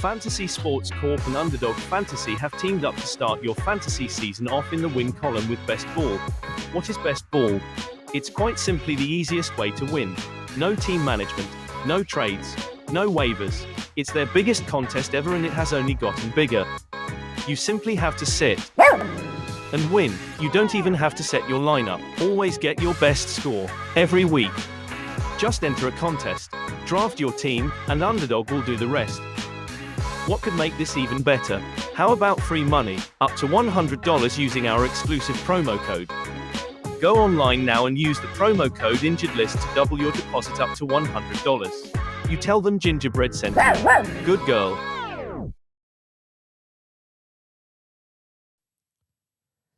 Fantasy Sports Corp and Underdog Fantasy have teamed up to start your fantasy season off in the win column with Best Ball. What is Best Ball? It's quite simply the easiest way to win. No team management, no trades, no waivers. It's their biggest contest ever and it has only gotten bigger. You simply have to sit and win. You don't even have to set your lineup. Always get your best score every week. Just enter a contest, draft your team, and Underdog will do the rest. What could make this even better? How about free money, up to $100 using our exclusive promo code? Go online now and use the promo code InjuredList to double your deposit up to $100. You tell them Gingerbread sent you. Good girl.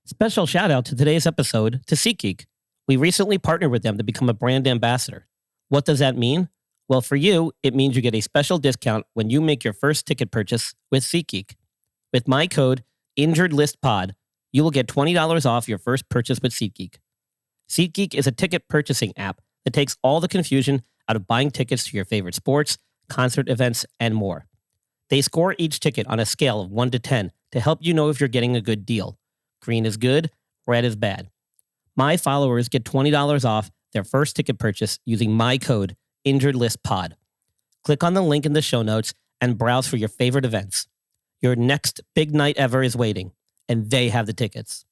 Special shout out to today's episode to SeatGeek. We recently partnered with them to become a brand ambassador. What does that mean? Well, for you, it means you get a special discount when you make your first ticket purchase with SeatGeek. With my code InjuredListPod, you will get $20 off your first purchase with SeatGeek. SeatGeek is a ticket purchasing app that takes all the confusion out of buying tickets to your favorite sports, concert events, and more. They score each ticket on a scale of 1 to 10 to help you know if you're getting a good deal. Green is good, red is bad. My followers get $20 off their first ticket purchase using my code InjuredListPod. Click on the link in the show notes and browse for your favorite events. Your next big night ever is waiting, and they have the tickets.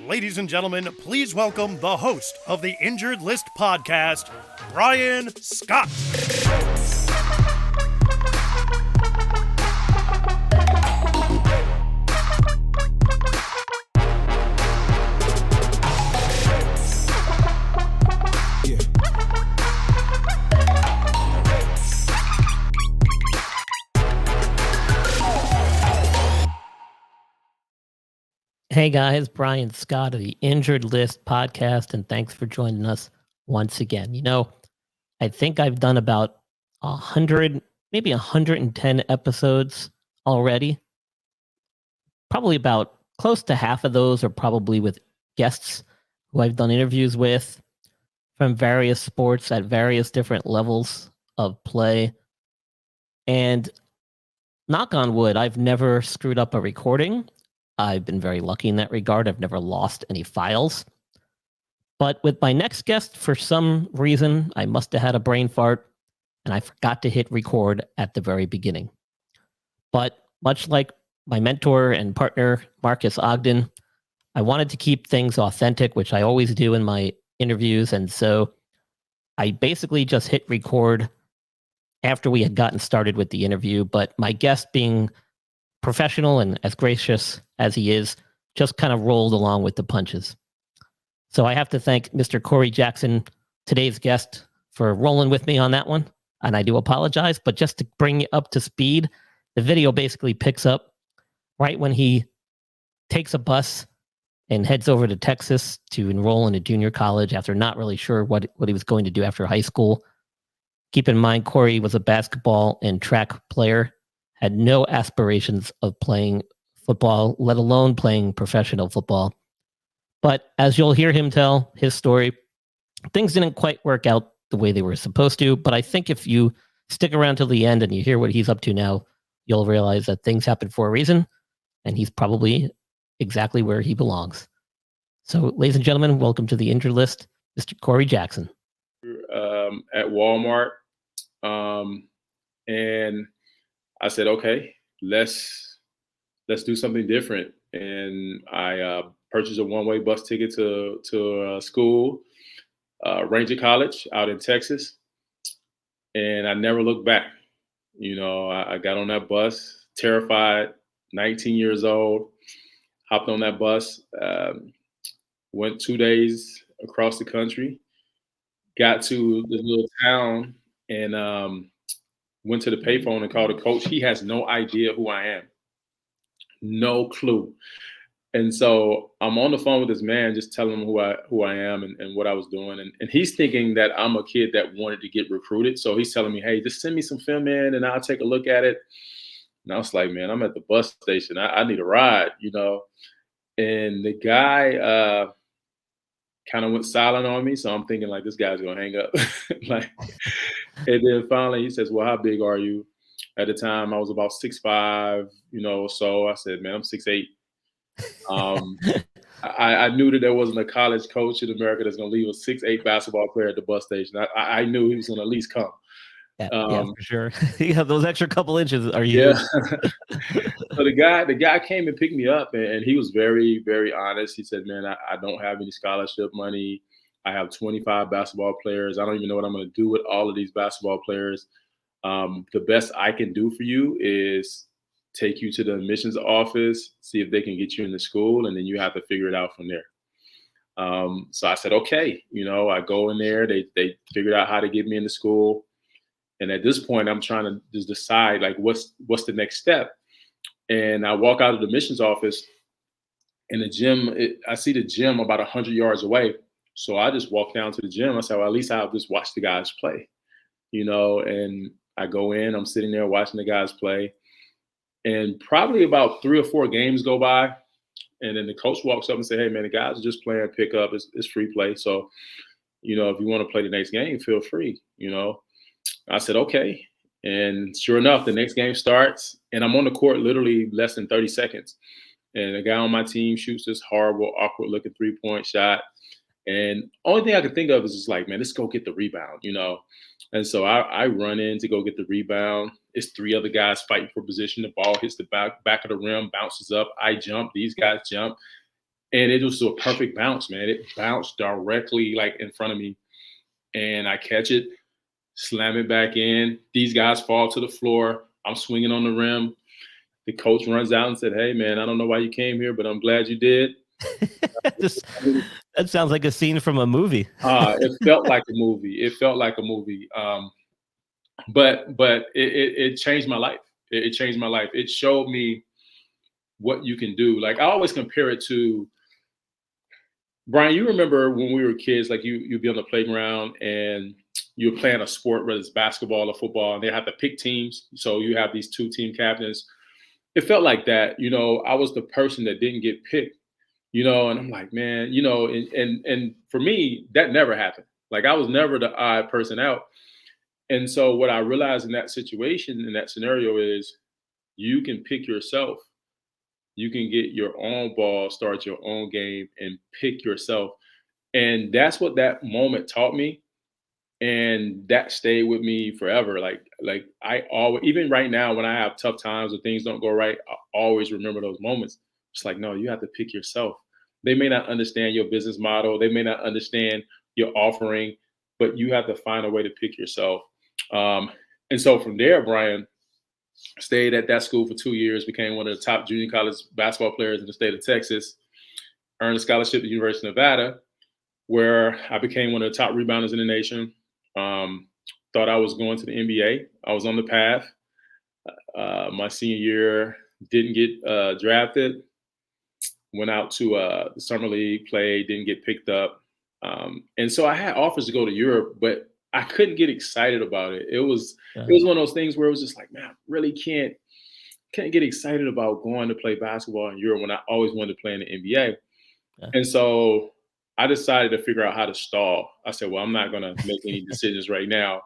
Ladies and gentlemen, please welcome the host of the Injured List podcast, Brian Scott. Hey guys, Brian Scott of the Injured List podcast, and thanks for joining us once again. You know, I think I've done about 100, maybe 110 episodes already. Probably about close to half of those are probably with guests who I've done interviews with from various sports at various different levels of play. And knock on wood, I've never screwed up a recording. I've been very lucky in that regard. I've never lost any files. But with my next guest, for some reason, I must have had a brain fart and I forgot to hit record at the very beginning. But much like my mentor and partner, Marcus Ogden, I wanted to keep things authentic, which I always do in my interviews. And so I basically just hit record after we had gotten started with the interview. But my guest, being professional and as gracious as he is, just kind of rolled along with the punches. So I have to thank Mr. Corey Jackson, today's guest, for rolling with me on that one. And I do apologize, but just to bring you up to speed, the video basically picks up right when he takes a bus and heads over to Texas to enroll in a junior college after not really sure what he was going to do after high school. Keep in mind, Corey was a basketball and track player, had no aspirations of playing football, let alone playing professional football. But as you'll hear him tell his story, things didn't quite work out the way they were supposed to. But I think if you stick around till the end and you hear what he's up to now, you'll realize that things happen for a reason, and he's probably exactly where he belongs. So, ladies and gentlemen, welcome to the Injured List, Mr. Corey Jackson. At Walmart, and I said, okay, let's do something different. And I purchased a one-way bus ticket to school, Ranger College out in Texas. And I never looked back. You know, I got on that bus, terrified, 19 years old, hopped on that bus, went 2 days across the country, got to this little town and went to the payphone and called a coach. He has no idea who I am. No clue. And so I'm on the phone with this man, just telling him who I am and what I was doing. And he's thinking that I'm a kid that wanted to get recruited. So he's telling me, hey, just send me some film in and I'll take a look at it. And I was like, man, I'm at the bus station. I need a ride, And the guy kind of went silent on me. So I'm thinking like, this guy's going to hang up. And then finally he says, well, how big are you? At the time I was about 6'5", so I said, man, I'm 6'8". I knew that there wasn't a college coach in America that's going to leave a 6'8" basketball player at the bus station. I knew he was going to at least come. Yeah, for sure. You have those extra couple inches are huge. Yeah. So the guy came and picked me up, and he was very, very honest. He said, man, I don't have any scholarship money. I have 25 basketball players. I don't even know what I'm going to do with all of these basketball players. The best I can do for you is take you to the admissions office, see if they can get you into school, and then you have to figure it out from there. So I said, okay, I go in there, they figured out how to get me into school. And at this point, I'm trying to just decide like, what's the next step? And I walk out of the admissions office, and the gym, I see the gym about 100 yards away. So I just walk down to the gym. I said, well, at least I'll just watch the guys play, and I go in, I'm sitting there watching the guys play. And probably about 3 or 4 games go by. And then the coach walks up and says, hey, man, the guys are just playing pickup. It's free play. So, if you want to play the next game, feel free, I said, okay. And sure enough, the next game starts, and I'm on the court literally less than 30 seconds. And a guy on my team shoots this horrible, awkward-looking three-point shot. And only thing I could think of is just like, man, let's go get the rebound, And so I run in to go get the rebound. It's 3 other guys fighting for position. The ball hits the back of the rim, bounces up. I jump. These guys jump. And it was a perfect bounce, man. It bounced directly like in front of me. And I catch it, slam it back in. These guys fall to the floor. I'm swinging on the rim. The coach runs out and said, hey, man, I don't know why you came here, but I'm glad you did. That sounds like a scene from a movie. It felt like a movie. But it changed my life. It changed my life. It showed me what you can do. Like I always compare it to, Brian, you remember when we were kids, like you'd be on the playground and you're playing a sport, whether it's basketball or football, and they have to pick teams. So you have these 2 team captains. It felt like that. I was the person that didn't get picked. And I'm like, man, and for me, that never happened. Like I was never the odd person out. And so what I realized in that situation, in that scenario is you can pick yourself. You can get your own ball, start your own game, and pick yourself. And that's what that moment taught me. And that stayed with me forever. Like I always, even right now, when I have tough times or things don't go right, I always remember those moments. It's like, no, you have to pick yourself. They may not understand your business model. They may not understand your offering, but you have to find a way to pick yourself. And so from there, Brian, stayed at that school for 2 years, became one of the top junior college basketball players in the state of Texas, earned a scholarship at the University of Nevada, where I became one of the top rebounders in the nation. Thought I was going to the NBA. I was on the path. My senior year, didn't get drafted. Went out to the summer league, played, didn't get picked up. And so I had offers to go to Europe, but I couldn't get excited about it. It was one of those things where it was just like, man, I really can't get excited about going to play basketball in Europe when I always wanted to play in the NBA. Yeah. And so I decided to figure out how to stall. I said, well, I'm not going to make any decisions right now.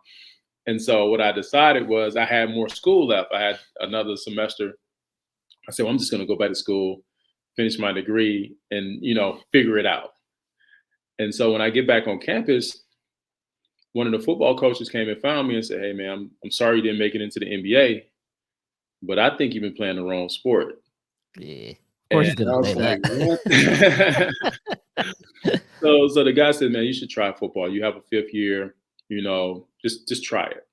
And so what I decided was I had more school left. I had another semester. I said, well, I'm just going to go back to school, finish my degree, and, figure it out. And so when I get back on campus, one of the football coaches came and found me and said, hey, man, I'm sorry you didn't make it into the NBA, but I think you've been playing the wrong sport. Yeah, of course he's going to say that. So the guy said, man, you should try football. You have a 5th year, just try it.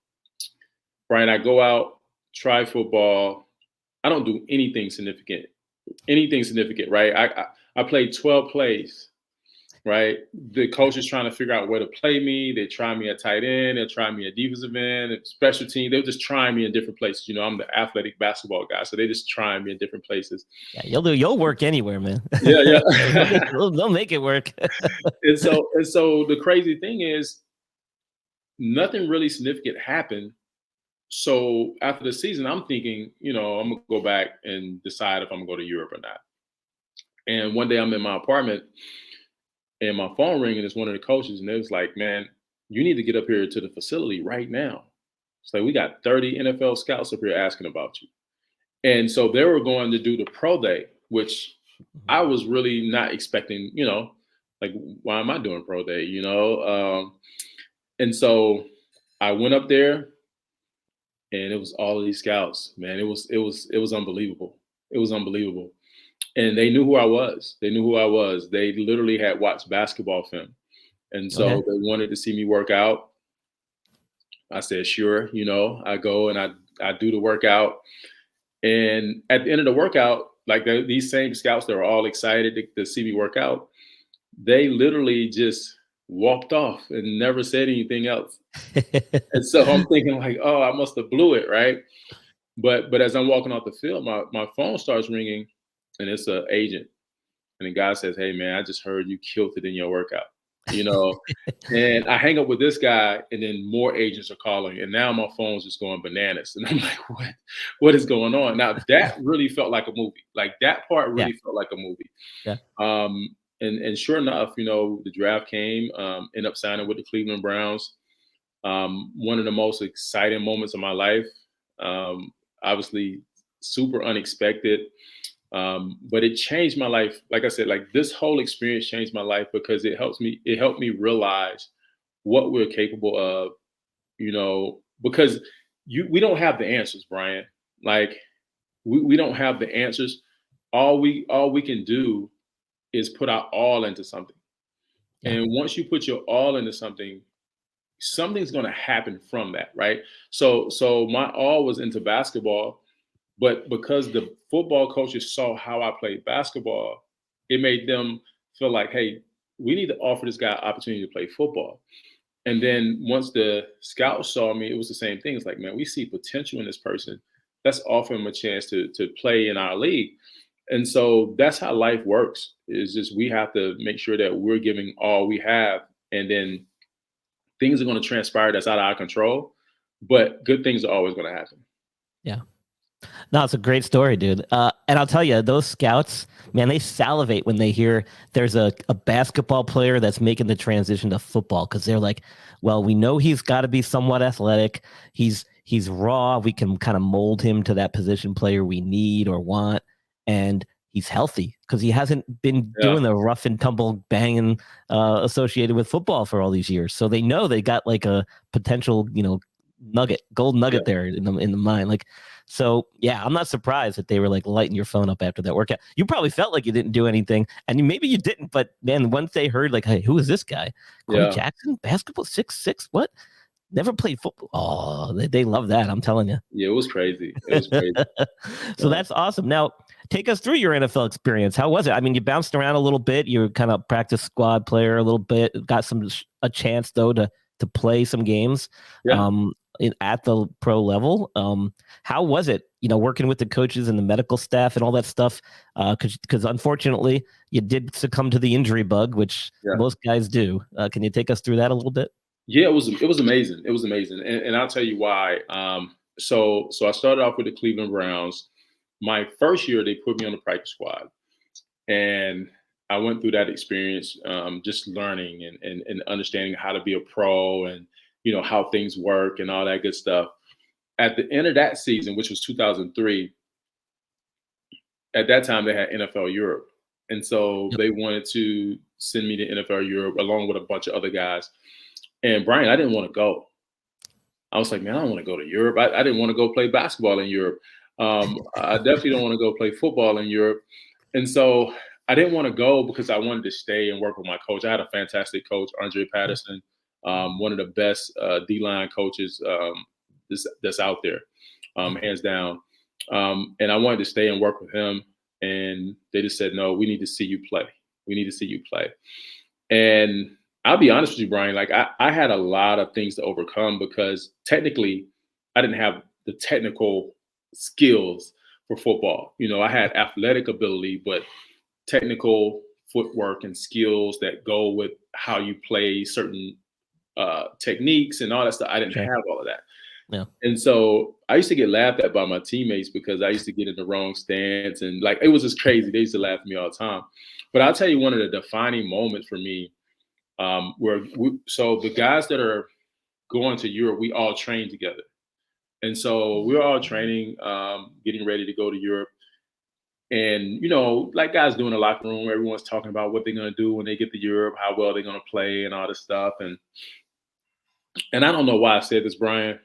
Brian, I go out, try football. I don't do anything significant, right? I played 12 plays. right? The coach is trying to figure out where to play me. They try me at tight end. They'll try me at defensive end, at special team. They're just trying me in different places. You know, I'm the athletic basketball guy, so they just trying me in different places. Yeah, you'll work anywhere, man. Yeah. They'll make it work. And so the crazy thing is, nothing really significant happened. So after the season, I'm thinking, you know, I'm gonna go back and decide if I'm gonna go to Europe or not. And one day I'm in my apartment and my phone ringing, and it's one of the coaches, and it was like, man, you need to get up here to the facility right now. It's like, we got 30 NFL scouts up here asking about you. And so they were going to do the pro day, which I was really not expecting, you know, like, why am I doing pro day, you know? And so I went up there, and it was all of these scouts, man. It was unbelievable. It was unbelievable. And they knew who I was. They knew who I was. They literally had watched basketball film. And so Okay. they wanted to see me work out. I said, sure, you know, I go and I do the workout. And at the end of the workout, like these same scouts that were all excited to see me work out, they literally just walked off and never said anything else. And so I'm thinking like, oh, I must have blew it, right? But as I'm walking off the field, my phone starts ringing, and it's an agent. And the guy says, hey, man, I just heard you killed it in your workout, you know? And I hang up with this guy, and then more agents are calling. And now my phone's just going bananas. And I'm like, what is going on? Now, that really felt like a movie. Like, that part really felt like a movie. Yeah. And sure enough, you know, the draft came, ended up signing with the Cleveland Browns. One of the most exciting moments of my life. Obviously, super unexpected. But it changed my life. Like I said, like, this whole experience changed my life because it helped me realize what we're capable of, you know, because we don't have the answers, Brian. Like, we don't have the answers. All we can do is put our all into something. Yeah. And once you put your all into something, something's going to happen from that, right? So my all was into basketball. But because the football coaches saw how I played basketball, it made them feel like, hey, we need to offer this guy an opportunity to play football. And then once the scouts saw me, it was the same thing. It's like, man, we see potential in this person. Let's offer him a chance to play in our league. And so that's how life works. Is just we have to make sure that we're giving all we have, and then things are going to transpire that's out of our control. But good things are always going to happen. Yeah. No, it's a great story, dude. And I'll tell you, those scouts, man, they salivate when they hear there's a basketball player that's making the transition to football, because they're like, well, we know he's got to be somewhat athletic. He's raw. We can kind of mold him to that position player we need or want. And he's healthy because he hasn't been doing the rough and tumble banging associated with football for all these years. So they know they got like a potential, you know, gold nugget there in the mind. Like, so yeah, I'm not surprised that they were like lighting your phone up after that workout. You probably felt like you didn't do anything, and maybe you didn't, but man, once they heard like, hey, who is this guy? Corey Jackson, basketball, 6'6", what? Never played football. Oh, they love that. I'm telling you. Yeah, it was crazy. It was crazy. So that's awesome. Now, take us through your NFL experience. How was it? I mean, you bounced around a little bit. You were kind of practice squad player a little bit. Got a chance though to play some games. Yeah. At the pro level. How was it, you know, working with the coaches and the medical staff and all that stuff? Because unfortunately, you did succumb to the injury bug, which most guys do. Can you take us through that a little bit? Yeah, it was amazing. It was amazing, and I'll tell you why. So I started off with the Cleveland Browns. My first year, they put me on the practice squad, and I went through that experience, just learning and understanding how to be a pro and, you know, how things work and all that good stuff. At the end of that season, which was 2003, at that time they had NFL Europe. And so they wanted to send me to NFL Europe along with a bunch of other guys. And Brian, I didn't want to go. I was like, man, I don't want to go to Europe. I didn't want to go play basketball in Europe. I definitely don't want to go play football in Europe. And so I didn't want to go because I wanted to stay and work with my coach. I had a fantastic coach, Andre Patterson, one of the best D-line coaches that's out there, hands down. And I wanted to stay and work with him. And they just said, no, we need to see you play. We need to see you play. And I'll be honest with you, Brian, like I had a lot of things to overcome because technically I didn't have the technical skills for football. I had athletic ability, but technical footwork and skills that go with how you play certain techniques and all that stuff. I didn't Sure. have all of that. Yeah. And so I used to get laughed at by my teammates because I used to get in the wrong stance, and like it was just crazy. They used to laugh at me all the time. But I'll tell you one of the defining moments for me, so the guys that are going to Europe, we all train together. And so we're all training, getting ready to go to Europe. And, like guys do in the locker room, everyone's talking about what they're going to do when they get to Europe, how well they're going to play and all this stuff. And I don't know why I said this, Brian,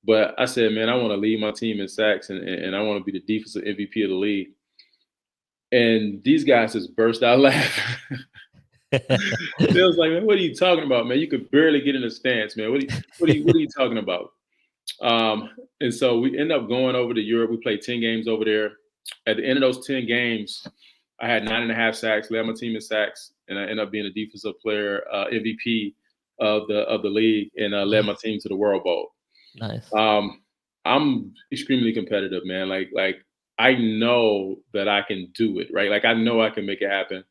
but I said, man, I want to lead my team in sacks and I want to be the defensive MVP of the league. And these guys just burst out laughing. They was like, man, what are you talking about, man? You could barely get in the stance, man. What are you talking about? And so we end up going over to Europe. We played 10 games over there. At the end of those 10 games, I had 9.5 sacks, led my team in sacks, and I ended up being a defensive player, MVP of the league, and led my team to the World Bowl. Nice. I'm extremely competitive, man. Like I know that I can do it, right? Like I know I can make it happen.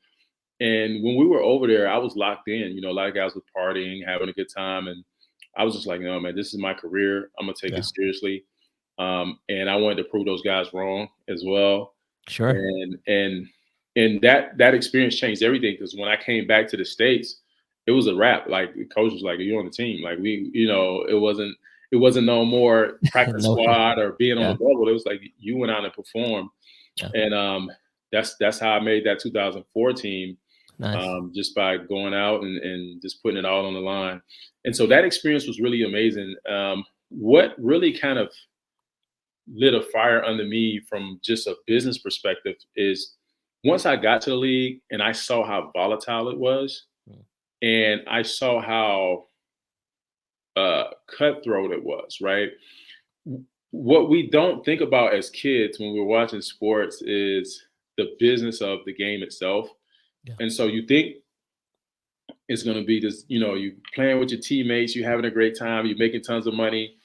And when we were over there, I was locked in. A lot of guys were partying, having a good time, and I was just like, no, man, this is my career. I'm gonna take it seriously. And I wanted to prove those guys wrong as well. Sure. And that experience changed everything, because when I came back to the States, it was a wrap. Like the coach was like, "You're on the team." Like it wasn't no more practice squad or being on the bubble. It was like you went out and performed. Yeah. And that's how I made that 2004 team. Nice. Just by going out and just putting it all on the line. And so that experience was really amazing. What really kind of lit a fire under me from just a business perspective is once I got to the league and I saw how volatile it was, and I saw how cutthroat it was, right? What we don't think about as kids when we're watching sports is the business of the game itself. Yeah. And so you think it's going to be this, you playing with your teammates, you're having a great time, you're making tons of money.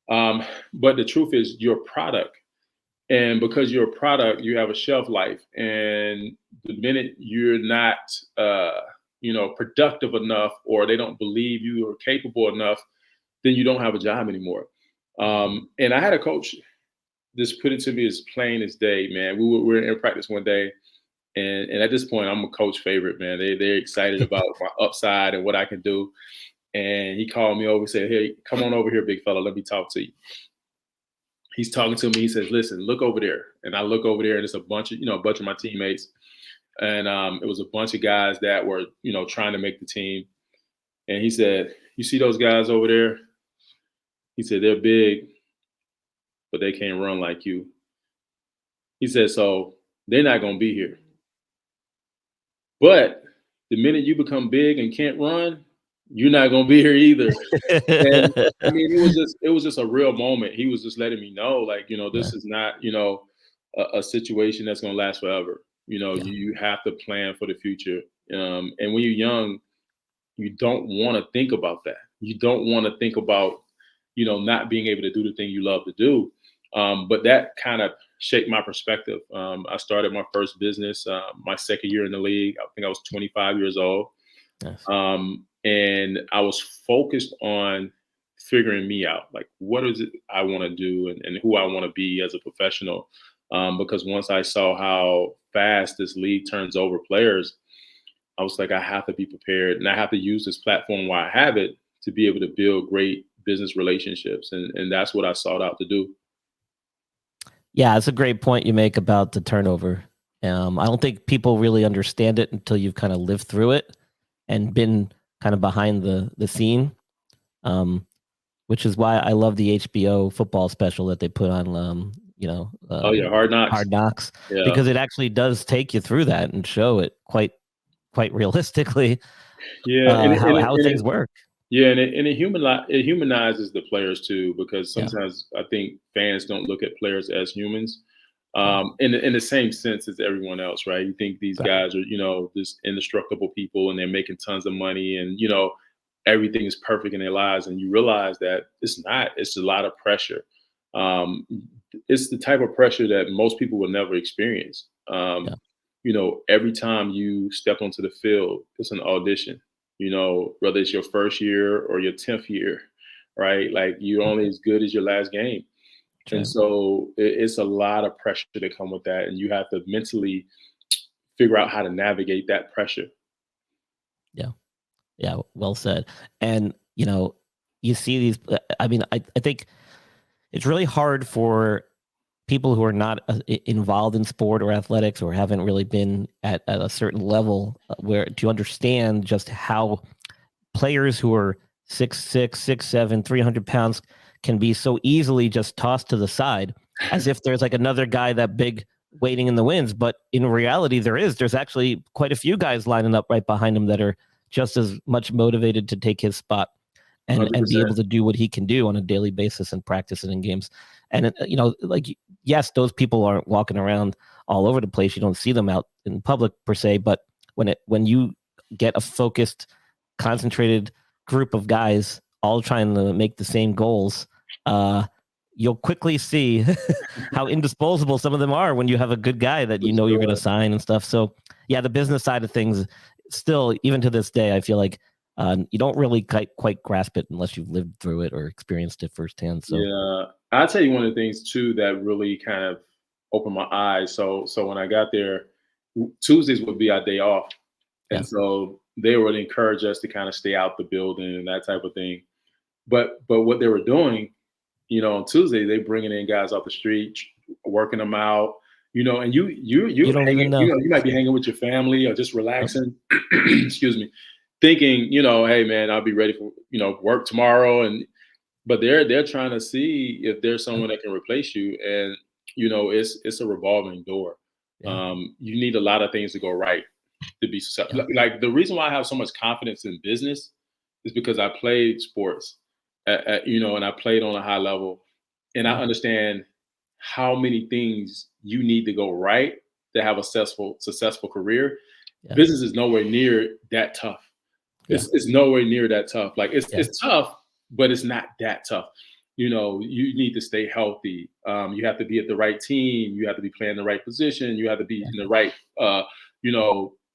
But the truth is you're a product. And because you're a product, you have a shelf life. And the minute you're not, productive enough, or they don't believe you are capable enough, then you don't have a job anymore. And I had a coach just put it to me as plain as day, man. We were in practice one day. And at this point, I'm a coach favorite, man. They're excited about my upside and what I can do. And he called me over and said, "Hey, come on over here, big fella. Let me talk to you." He's talking to me. He says, "Listen, look over there." And I look over there, and it's a bunch of my teammates. And it was a bunch of guys that were, trying to make the team. And he said, "You see those guys over there?" He said, "They're big, but they can't run like you." He said, "So they're not going to be here. But the minute you become big and can't run, you're not going to be here either." And I mean, it was just a real moment. He was just letting me know, like, this is not, a situation that's going to last forever. You have to plan for the future. And when you're young, you don't want to think about that. You don't want to think about, not being able to do the thing you love to do. But that kind of shaped my perspective. I started my first business my second year in the league. I think I was 25 years old. Yes. And I was focused on figuring me out. Like, what is it I want to do and who I want to be as a professional? Because once I saw how fast this league turns over players, I was like, I have to be prepared, and I have to use this platform while I have it to be able to build great business relationships. And that's what I sought out to do. Yeah, it's a great point you make about the turnover. I don't think people really understand it until you've kind of lived through it and been kind of behind the scene, which is why I love the HBO football special that they put on, Hard Knocks. Hard Knocks, because it actually does take you through that and show it quite realistically. Yeah, how things work. Yeah, and it humanizes the players too, because sometimes I think fans don't look at players as humans. In the same sense as everyone else, right? You think these guys are, just indestructible people and they're making tons of money and, everything is perfect in their lives. And you realize that it's not, it's a lot of pressure. Um, it's the type of pressure that most people will never experience. Every time you step onto the field, it's an audition, whether it's your first year or your 10th year, right? Like you're only as good as your last game. And so it's a lot of pressure to come with that. And you have to mentally figure out how to navigate that pressure. Yeah. Yeah. Well said. And, you see these, I mean, I think it's really hard for people who are not involved in sport or athletics or haven't really been at a certain level where to understand just how players who are 6'6", 6'7", 300 pounds can be so easily just tossed to the side as if there's like another guy that big waiting in the wings. But in reality, there's actually quite a few guys lining up right behind him that are just as much motivated to take his spot and be able to do what he can do on a daily basis and practice it in games. And, yes, those people aren't walking around all over the place. You don't see them out in public per se, but when you get a focused, concentrated group of guys all trying to make the same goals, you'll quickly see how indisposable some of them are when you have a good guy that you're going to sign and stuff. So yeah, the business side of things still, even to this day, I feel like you don't really quite grasp it unless you've lived through it or experienced it firsthand. So yeah, I'll tell you one of the things too that really kind of opened my eyes. So when I got there, Tuesdays would be our day off. And so they would encourage us to kind of stay out the building and that type of thing. But what they were doing, on Tuesday, they bringing in guys off the street, working them out, and you don't hanging, even know. You might be hanging with your family or just relaxing, excuse me, thinking, hey man, I'll be ready for, work tomorrow. But they're trying to see if there's someone that can replace you. And, it's a revolving door. Yeah. You need a lot of things to go right to be successful. Like the reason why I have so much confidence in business is because I played sports, and I played on a high level, and I understand how many things you need to go right to have a successful career. Yeah. Business is nowhere near that tough. Yeah. It's nowhere near that tough. Like it's tough, but it's not that tough. You need to stay healthy. You have to be at the right team. You have to be playing the right position. You have to be in the right,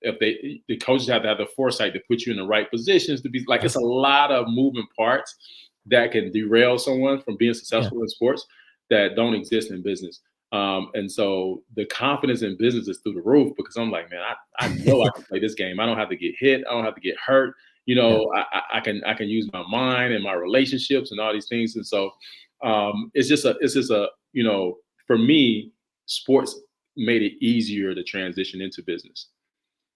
if the coaches have to have the foresight to put you in the right positions to be like, it's a lot of moving parts that can derail someone from being successful in sports that don't exist in business. And so the confidence in business is through the roof because I'm like, man, I know I can play this game. I don't have to get hit. I don't have to get hurt. I can use my mind and my relationships and all these things. And so it's just a for me, sports made it easier to transition into business.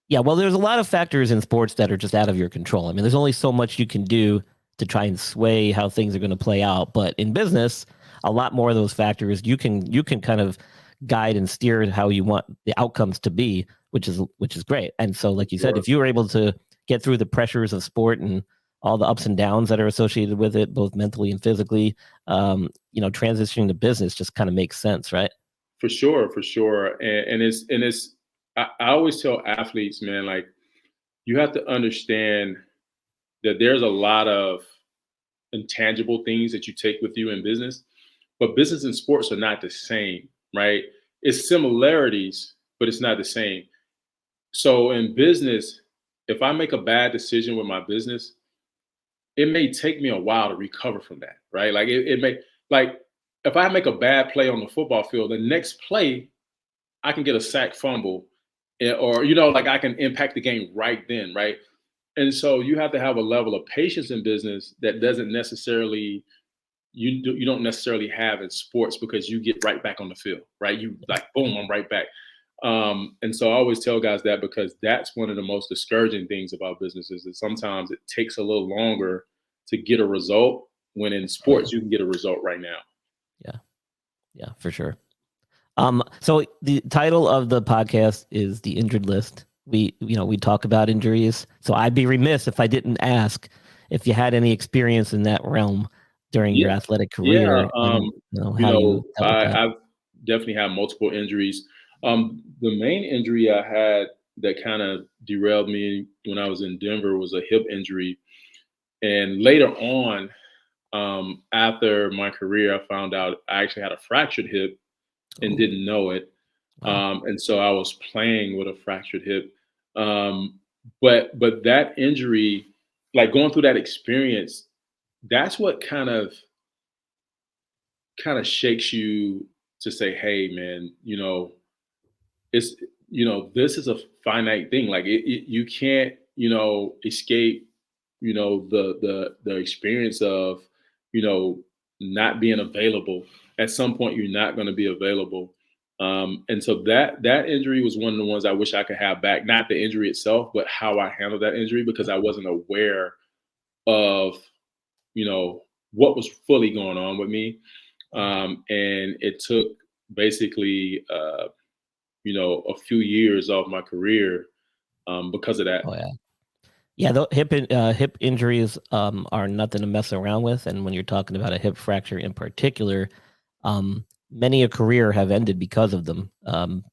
Yeah, well, there's a lot of factors in sports that are just out of your control. I mean, there's only so much you can do to try and sway how things are going to play out. But in business, a lot more of those factors you can kind of guide and steer how you want the outcomes to be, which is great. And so, like you said, if you were able to get through the pressures of sport and all the ups and downs that are associated with it, both mentally and physically, transitioning to business just kind of makes sense, right? For sure. And it's I always tell athletes, man, like you have to understand that there's a lot of intangible things that you take with you in business, but business and sports are not the same, right? It's similarities, but it's not the same. So in business, if I make a bad decision with my business, it may take me a while to recover from that, right? Like it may, like if I make a bad play on the football field, the next play, I can get a sack fumble or, like I can impact the game right then, right? And so you have to have a level of patience in business that doesn't necessarily, you don't necessarily have in sports because you get right back on the field, right? You like, boom, I'm right back. And so I always tell guys that because that's one of the most discouraging things about business is that sometimes it takes a little longer to get a result when in sports you can get a result right now. Yeah, for sure. So the title of the podcast is The Injured List. We talk about injuries. So I'd be remiss if I didn't ask if you had any experience in that realm during your athletic career. Yeah. And, how you dealt with that. definitely had multiple injuries. The main injury I had that kind of derailed me when I was in Denver was a hip injury. And later on, after my career, I found out I actually had a fractured hip and Oh, didn't know it. wow. And so I was playing with a fractured hip. Um, but that injury, like going through that experience, that's what kind of shakes you to say, hey, man, it's this is a finite thing. Like you can't escape the experience of not being available. At some point you're not going to be available. And so that injury was one of the ones I wish I could have back, not the injury itself, but how I handled that injury, because I wasn't aware of what was fully going on with me. And it took basically a few years off my career because of that. Oh yeah. Yeah, the hip injuries are nothing to mess around with, and when you're talking about a hip fracture in particular, many a career have ended because of them.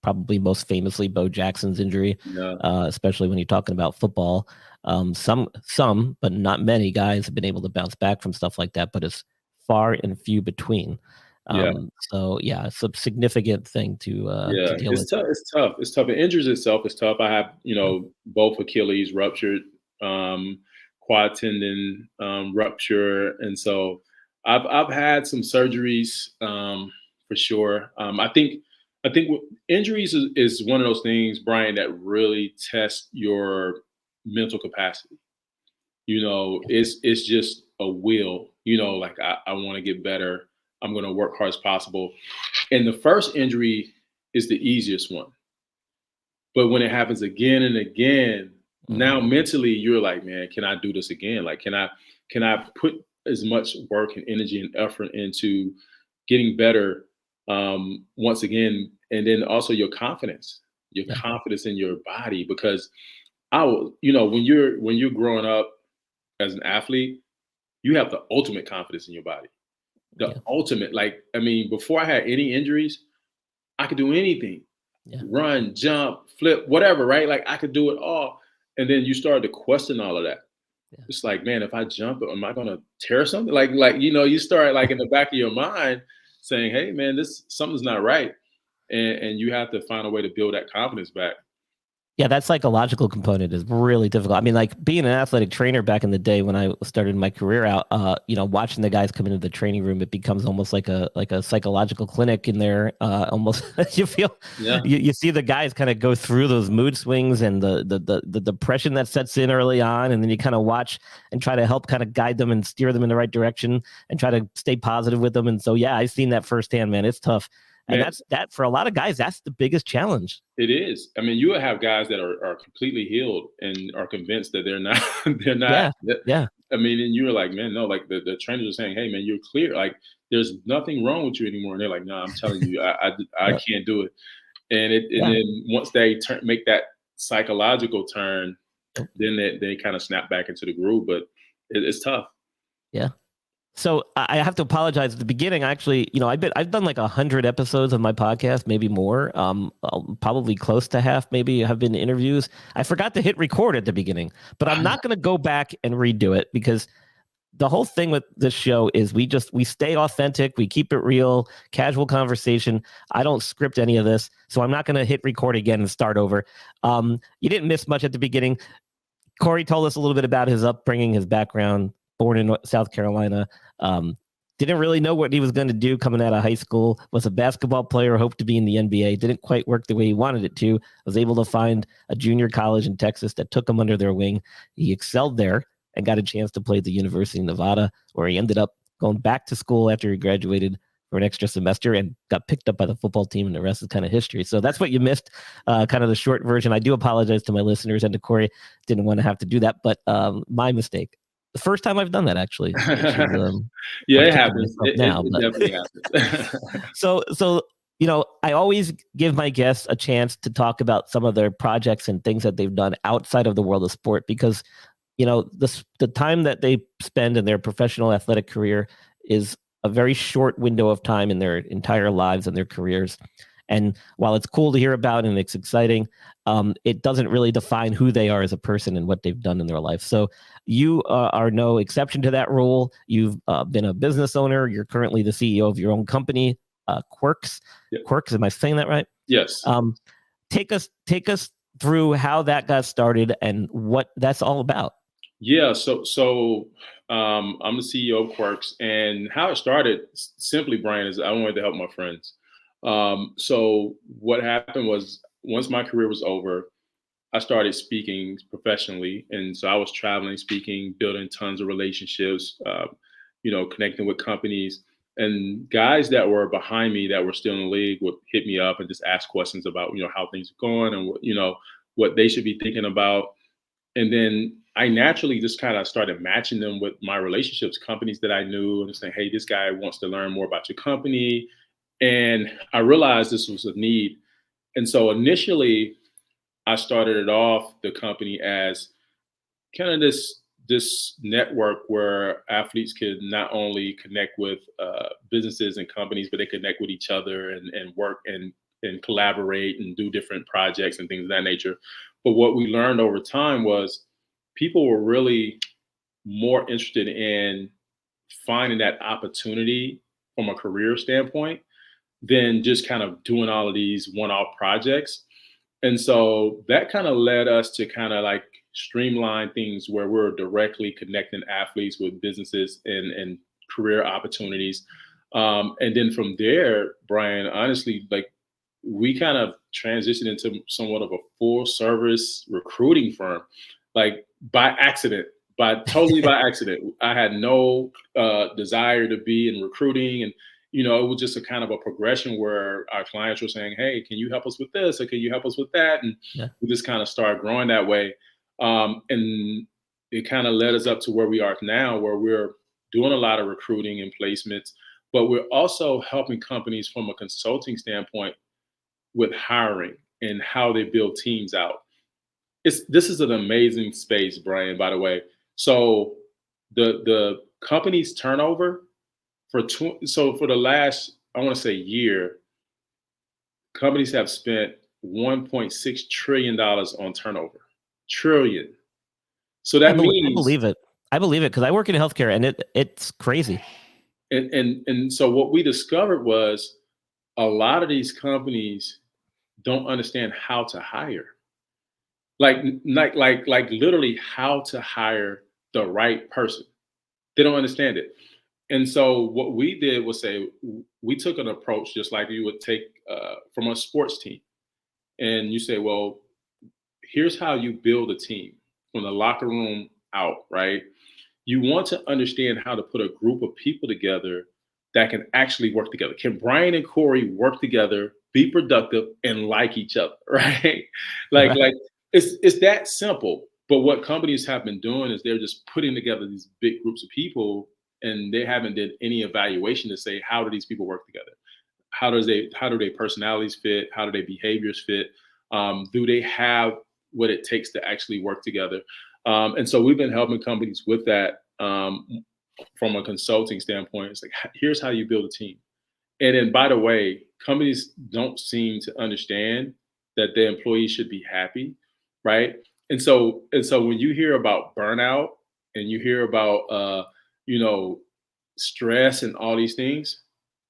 Probably most famously Bo Jackson's injury, Yeah, especially when you're talking about football. Some, but not many guys have been able to bounce back from stuff like that, but it's far and few between. yeah. So yeah, it's a significant thing to Yeah, deal it's with. tough. It's tough. It's tough. The injuries itself is tough. I have, Yeah. both Achilles ruptured, quad tendon rupture, and so I've had some surgeries for sure. Injuries is one of those things, Brian, that really test your mental capacity. It's just a will. Like I want to get better. I'm going to work hard as possible. And the first injury is the easiest one. But when it happens again and again, now Mhm. mentally you're like, man, can I do this again? Like, can I put as much work and energy and effort into getting better once again? And then also your Yeah. confidence in your body, because when you're growing up as an athlete, you have the ultimate confidence in your body. The Yeah. ultimate, like, I mean, before I had any injuries, I could do anything. Yeah. Run, jump, flip, whatever, right? Like I could do it all. And then you start to question all of that. Yeah. It's like, man, if I jump, am I gonna tear something? You start like in the back of your mind saying, hey man, this something's not right. And you have to find a way to build that confidence back. Yeah, that psychological component is really difficult. I mean, like being an athletic trainer back in the day when I started my career out, watching the guys come into the training room, it becomes almost like a psychological clinic in there. Almost you feel Yeah. you see the guys kind of go through those mood swings and the depression that sets in early on, and then you kind of watch and try to help kind of guide them and steer them in the right direction and try to stay positive with them. And so yeah, I've seen that firsthand, man. It's tough. And Man, that for a lot of guys, that's the biggest challenge. it is. I mean, you will have guys that are completely healed and are convinced that they're not they're not Yeah. Yeah. I mean, and you're like, man, no, like the trainers are saying, hey, man, you're clear. Like, there's nothing wrong with you anymore. And they're like, no, I'm telling you, I Yeah. can't do it. And Yeah. then once they make that psychological turn, Yep. then they kind of snap back into the groove. But it's tough. Yeah. So I have to apologize at the beginning. Actually, I've done like 100 episodes of my podcast, maybe more. Probably close to half, maybe have been interviews. I forgot to hit record at the beginning, but I'm not going to go back and redo it because the whole thing with this show is we stay authentic, we keep it real, casual conversation. I don't script any of this, so I'm not going to hit record again and start over. You didn't miss much at the beginning. Corey told us a little bit about his upbringing, his background, born in South Carolina. Didn't really know what he was going to do coming out of high school. Was a basketball player, hoped to be in the NBA. Didn't quite work the way he wanted it to. Was able to find a junior college in Texas that took him under their wing. He excelled there and got a chance to play at the University of Nevada, where he ended up going back to school after he graduated for an extra semester and got picked up by the football team, and the rest is kind of history. So that's what you missed, kind of the short version. I do apologize to my listeners and to Corey. Didn't want to have to do that, but my mistake. The first time I've done that, actually. Which is, Yeah, I'm it kicking happens. myself now, It but definitely happens. so I always give my guests a chance to talk about some of their projects and things that they've done outside of the world of sport, because the time that they spend in their professional athletic career is a very short window of time in their entire lives and their careers. And while it's cool to hear about and it's exciting, it doesn't really define who they are as a person and what they've done in their life. So you are no exception to that rule. You've been a business owner. You're currently the CEO of your own company, Qwerkz. Yeah. Qwerkz, am I saying that right? Yes. Take us through how that got started and what that's all about. Yeah. So I'm the CEO of Qwerkz, and how it started simply, Brian, is I wanted to help my friends. So what happened was, once my career was over, I started speaking professionally, and so I was traveling, speaking, building tons of relationships, connecting with companies, and guys that were behind me that were still in the league would hit me up and just ask questions about how things are going and what they should be thinking about. And then I naturally just kind of started matching them with my relationships, companies that I knew, and saying, hey, this guy wants to learn more about your company. And I realized this was a need. And so initially, I started it off, the company, as kind of this network where athletes could not only connect with businesses and companies, but they connect with each other and work and collaborate and do different projects and things of that nature. But what we learned over time was people were really more interested in finding that opportunity from a career standpoint than just kind of doing all of these one-off projects. And so that kind of led us to kind of like streamline things where we're directly connecting athletes with businesses and career opportunities. And then from there, Brian, honestly, like, we kind of transitioned into somewhat of a full service recruiting firm, like totally by accident. I had no desire to be in recruiting, and it was just a kind of a progression where our clients were saying, hey, can you help us with this? Or can you help us with that? And we just kind of started growing that way. And it kind of led us up to where we are now, where we're doing a lot of recruiting and placements, but we're also helping companies from a consulting standpoint with hiring and how they build teams out. This is an amazing space, Brian, by the way. So the company's turnover for the last, I want to say, year, companies have spent $1.6 trillion on turnover. Trillion. So that means, I believe it because I work in healthcare, and it's crazy. And so what we discovered was a lot of these companies don't understand how to hire. Like literally how to hire the right person. They don't understand it. And so what we did was say, we took an approach just like you would take from a sports team. And you say, well, here's how you build a team from the locker room out, right? You want to understand how to put a group of people together that can actually work together. Can Brian and Corey work together, be productive, and like each other, right? Like it's that simple. But what companies have been doing is they're just putting together these big groups of people, and they haven't did any evaluation to say, how do these people work together? How do their personalities fit? How do their behaviors fit? Do they have what it takes to actually work together? And so we've been helping companies with that from a consulting standpoint. It's like, here's how you build a team. And then, by the way, companies don't seem to understand that their employees should be happy, right? And so when you hear about burnout and you hear about stress and all these things,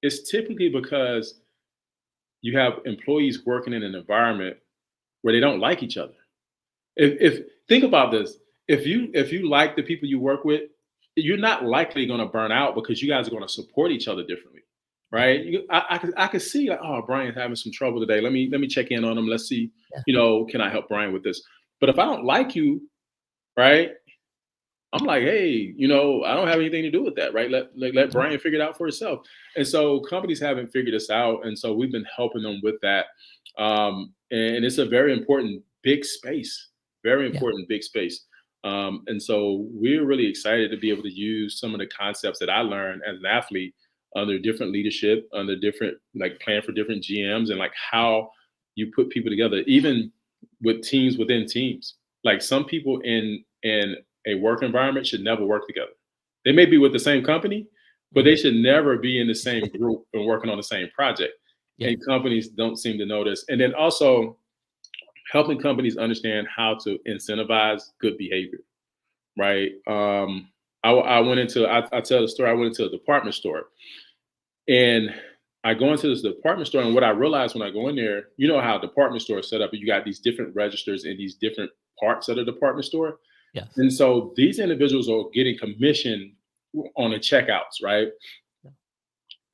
it's typically because you have employees working in an environment where they don't like each other. If think about this, if you like the people you work with, you're not likely going to burn out because you guys are going to support each other differently, right? I could see, like, oh, Brian's having some trouble today. Let me check in on him. Let's see, can I help Brian with this? But if I don't like you, right, I'm like, hey, I don't have anything to do with that, right? Let Brian figure it out for himself. And so companies haven't figured this out, and so we've been helping them with that. And it's a very important big space, big space. And so we're really excited to be able to use some of the concepts that I learned as an athlete under different leadership, under different, like, plan for different GMs, and like how you put people together, even with teams within teams. Like, some people in a work environment should never work together. They may be with the same company, but they should never be in the same group and working on the same project. Yeah. And companies don't seem to know this. And then also helping companies understand how to incentivize good behavior, right? I went into, I tell the story, I went into a department store, and I go into this department store, and what I realized when I go in there, you know how a department store is set up, you got these different registers in these different parts of the department store. Yes. And so these individuals are getting commission on the checkouts, right? Yeah.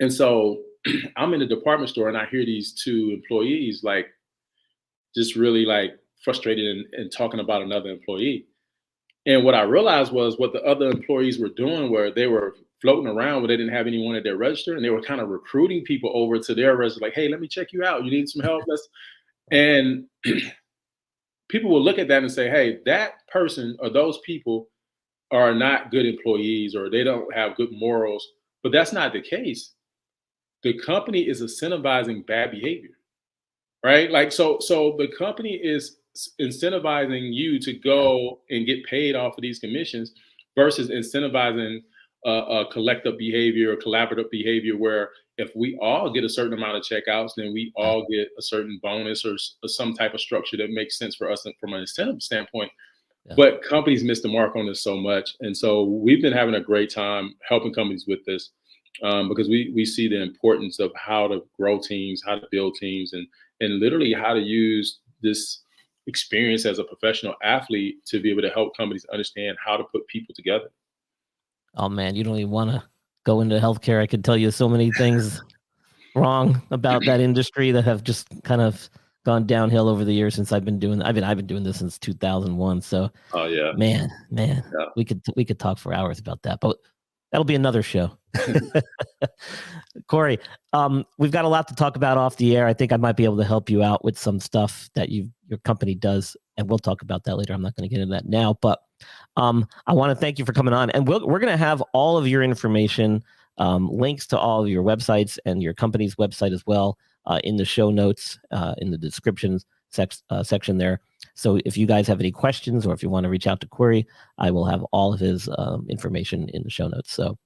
And so I'm in the department store, and I hear these two employees like just really like frustrated and talking about another employee. And what I realized was what the other employees were doing, where they were floating around where they didn't have anyone at their register, and they were kind of recruiting people over to their register, like, "Hey, let me check you out. You need some help?" And people will look at that and say, "Hey, that person or those people are not good employees, or they don't have good morals." But that's not the case. The company is incentivizing bad behavior, right? Like, so the company is incentivizing you to go and get paid off of these commissions versus incentivizing a collective behavior or collaborative behavior, where if we all get a certain amount of checkouts, then we all get a certain bonus or some type of structure that makes sense for us from an incentive standpoint. Yeah. But companies miss the mark on this so much. And so we've been having a great time helping companies with this, because we see the importance of how to grow teams, how to build teams, and literally how to use this experience as a professional athlete to be able to help companies understand how to put people together. Oh man, you don't even want to go into healthcare. I could tell you so many things wrong about that industry that have just kind of gone downhill over the years since I've been doing. I've been doing this since 2001. So, Oh yeah, man, yeah. we could talk for hours about that, but that'll be another show. Corey, we've got a lot to talk about off the air. I think I might be able to help you out with some stuff that your company does, and we'll talk about that later. I'm not going to get into that now, but I want to thank you for coming on, and we're going to have all of your information, links to all of your websites and your company's website as well, in the show notes, in the descriptions section there. So if you guys have any questions, or if you want to reach out to Corey, I will have all of his information in the show notes. So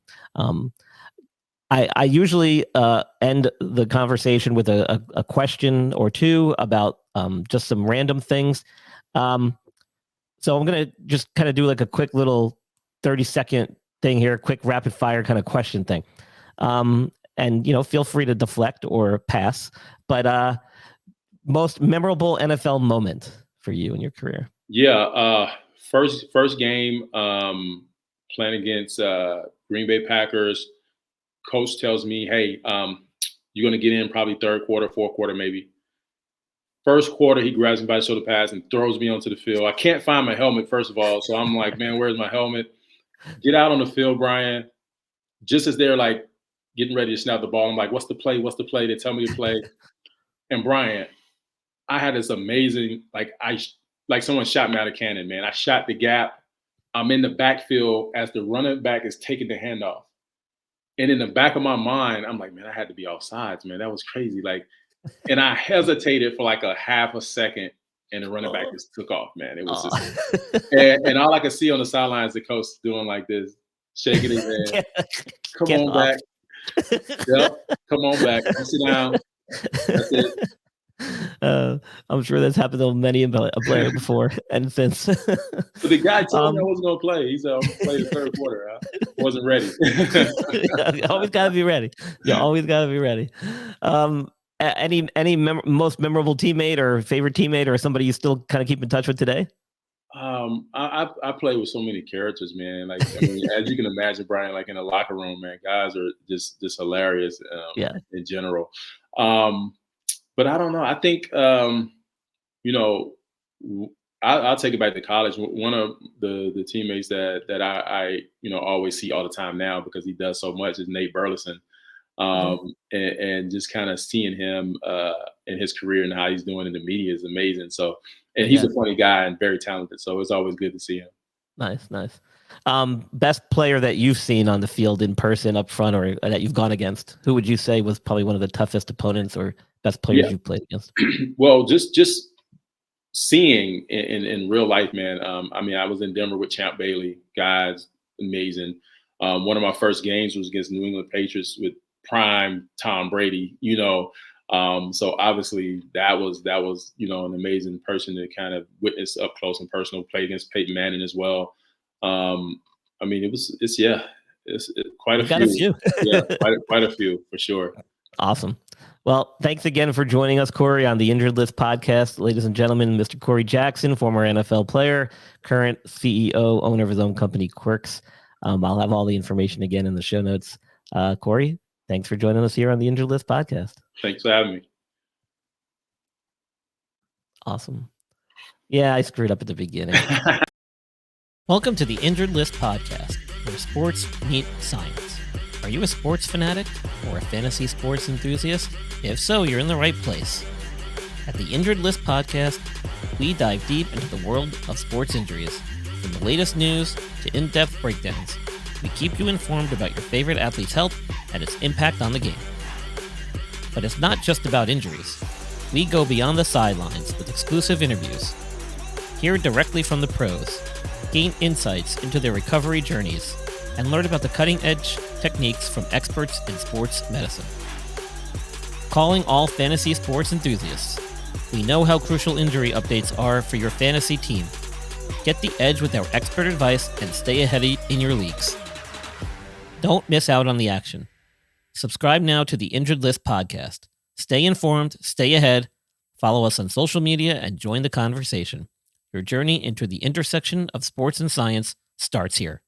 I usually end the conversation with a question or two about just some random things. So I'm going to just kind of do like a quick little 30-second thing here, quick rapid fire kind of question thing. And, feel free to deflect or pass. But most memorable NFL moment for you in your career? Yeah, first game playing against Green Bay Packers. Coach tells me, "Hey, you're going to get in probably third quarter, fourth quarter, maybe." First quarter, he grabs me by the shoulder pads and throws me onto the field. I can't find my helmet, first of all, so I'm like, "Man, where's my helmet?" Get out on the field, Brian. Just as they're like getting ready to snap the ball, I'm like, "What's the play? What's the play?" They tell me to play. And Brian, I had this amazing, like someone shot me out of cannon, man. I shot the gap. I'm in the backfield as the running back is taking the handoff. And in the back of my mind, I'm like, man, I had to be offsides, man. That was crazy. And I hesitated for like a half a second, and the running back just took off, man. It was just, and all I could see on the sidelines, the coach doing like this, shaking his head. Come on back. Yep. Come on back. Sit down. That's it. I'm sure that's happened to many a player before and since. But the guy told me I wasn't going to play. He said, "I'm going to play the third quarter." I wasn't ready. You always got to be ready. You always got to be ready. Any most memorable teammate or favorite teammate or somebody you still kind of keep in touch with today? I play with so many characters, man. Like, I mean, as you can imagine, Brian, like in the locker room, man, guys are just hilarious in general. But I don't know. I think, I'll take it back to college. One of the teammates that I always see all the time now, because he does so much, is Nate Burleson. And just kind of seeing him in his career and how he's doing in the media is amazing. So, and he's a funny guy and very talented. So it's always good to see him. Nice. Best player that you've seen on the field in person up front, or that you've gone against? Who would you say was probably one of the toughest opponents or best players you've played against? Well, just seeing in real life, man. I mean, I was in Denver with Champ Bailey, guys, amazing. One of my first games was against New England Patriots with prime Tom Brady, so obviously that was, an amazing person to kind of witness up close and personal, play against Peyton Manning as well. It's quite You've a got a few. yeah, quite a few for sure. Awesome. Well, thanks again for joining us, Corey, on the Injured List podcast. Ladies and gentlemen, Mr. Corey Jackson, former NFL player, current CEO, owner of his own company, Qwerkz. I'll have all the information again in the show notes. Corey, thanks for joining us here on the Injured List podcast. Thanks for having me. Awesome. Yeah, I screwed up at the beginning. Welcome to the Injured List podcast, where sports meet science. Are you a sports fanatic or a fantasy sports enthusiast? If so, you're in the right place. At the Injured List podcast, we dive deep into the world of sports injuries. From the latest news to in-depth breakdowns, we keep you informed about your favorite athlete's health and its impact on the game. But it's not just about injuries. We go beyond the sidelines with exclusive interviews. Hear directly from the pros, gain insights into their recovery journeys, and learn about the cutting-edge techniques from experts in sports medicine. Calling all fantasy sports enthusiasts, we know how crucial injury updates are for your fantasy team. Get the edge with our expert advice and stay ahead in your leagues. Don't miss out on the action. Subscribe now to the Injured List podcast. Stay informed, stay ahead, follow us on social media, and join the conversation. Your journey into the intersection of sports and science starts here.